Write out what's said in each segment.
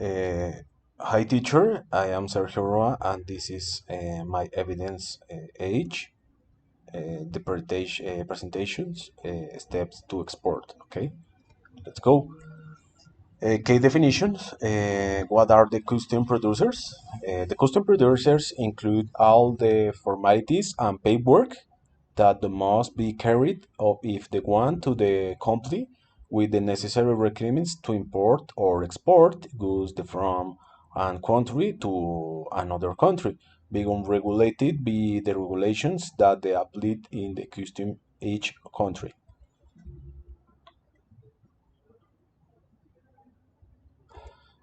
Uh, Hi, teacher. I am Sergio Roa, and this is my evidence age presentations steps to export. Okay, let's go. Key definitions. What are the custom producers? The custom producers include all the formalities and paperwork that must be carried out if they want to the comply with the necessary requirements to import or export goods from one country to another country, being regulated by the regulations that they apply in the custom each country.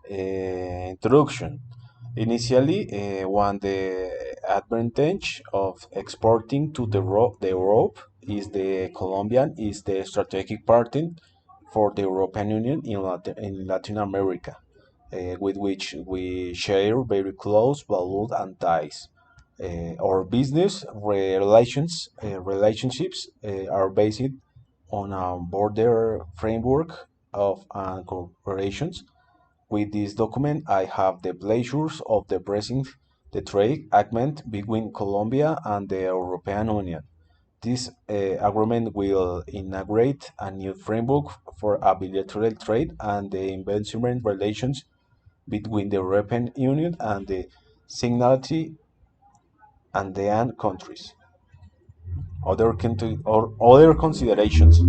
Introduction. Initially, one the advantage of exporting to the Europe is the Colombian is the strategic partner for the European Union in Latin America, with which we share very close values and ties. Our business relationships are based on a border framework of corporations. With this document, I have the pleasures of presenting the trade agreement between Colombia and the European Union. This agreement will inaugurate a new framework for a bilateral trade and the investment relations between the European Union and the signatory Andean countries. Other considerations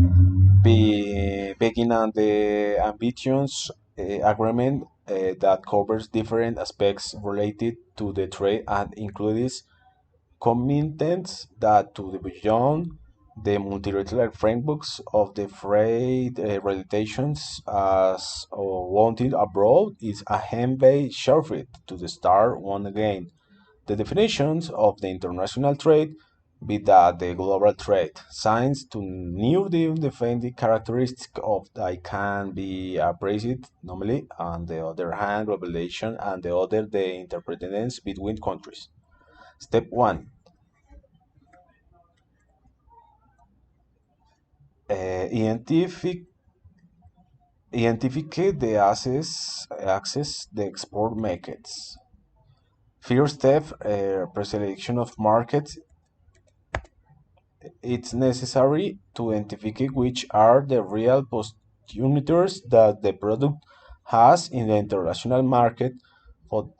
begin on the ambitious agreement that covers different aspects related to the trade and includes commitments that to the beyond the multilateral frameworks of the trade relations as wanted abroad is a hand-based shift to the start one again. The definitions of the international trade be that the global trade signs to new defined characteristics of that can be appraised normally on the other hand revelation and the other the interdependence between countries. Step 1. Identify Identify the access the export markets. First step, preselection of markets. It's necessary to identify which are the real opportunities that the product has in the international market. For,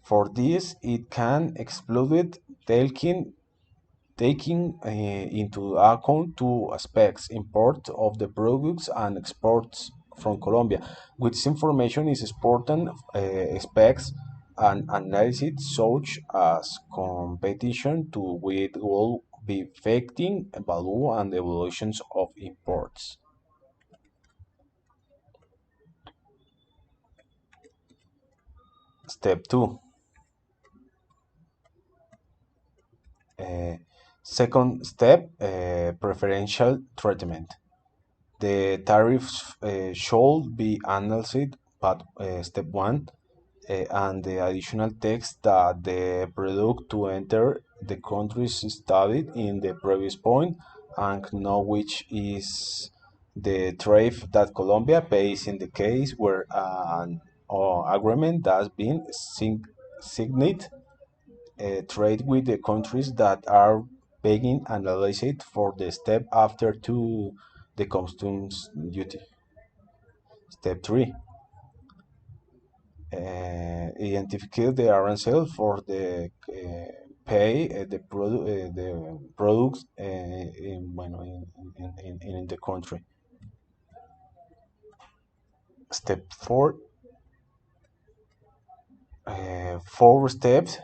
for this, it can exclude taking into account two aspects: import of the products and exports from Colombia. With this information is important aspects and analysis such as competition to with will be affecting value and evolutions of imports. Step 2. Uh, Second step, preferential treatment. The tariffs should be analyzed, but step 1, and the additional text that the product to enter the countries studied in the previous point and know which is the tariff that Colombia pays in the case where an agreement has been signed trade with the countries that are being analyzed for the step after to the customs duty. Step 3. Identify the arancel for the pay the products bueno, in the country. Step 4. Four steps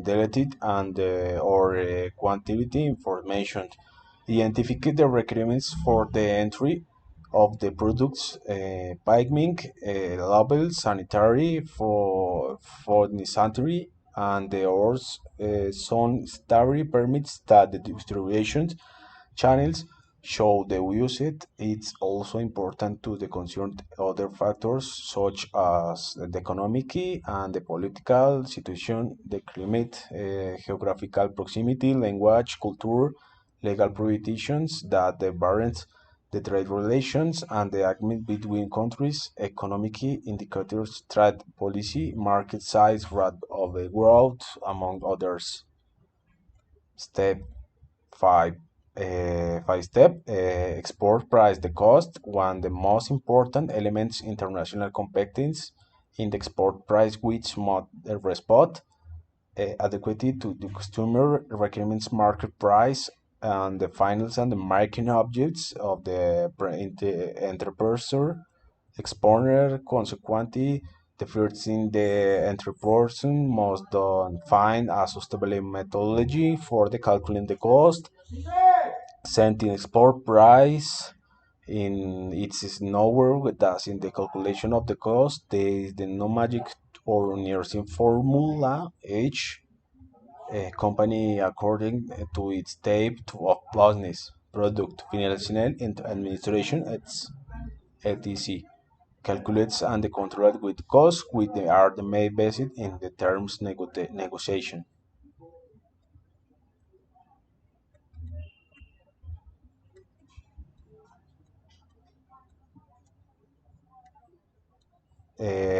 deleted and or quantity information. Identify the requirements for the entry of the products, piping, label, sanitary for sanitary, and the ORS sanitary permits that the distribution channels show the usage. It's also important to the concerned other factors such as the economic and the political situation, the climate, geographical proximity, language, culture, legal prohibitions that the variants the trade relations and the agreement between countries, economic indicators, trade policy, market size, rate of growth, among others. Step 5. Five step export price the cost one the most important elements international competence in the export price which must respond adequately to the customer requirements market price and the finals and the marketing objects of the entrepreneur exporter consequently the first thing the entrepreneur must find a sustainable methodology for the calculating the cost setting export price in it is nowhere with us in the calculation of the cost there is the no magic or nursing formula H company according to its type of business, product, financial and administration, etc. Calculates and controlled with costs, which they are the main based in the terms negotiation.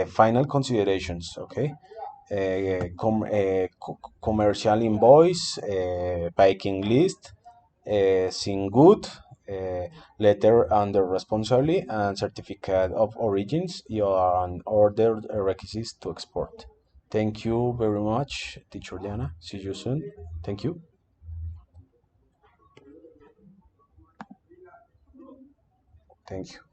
Final considerations, okay? Commercial invoice, packing list, sing good, uh, letter under responsibly, and certificate of origins, your order requisites to export. Thank you very much, teacher Diana. See you soon. Thank you. Thank you.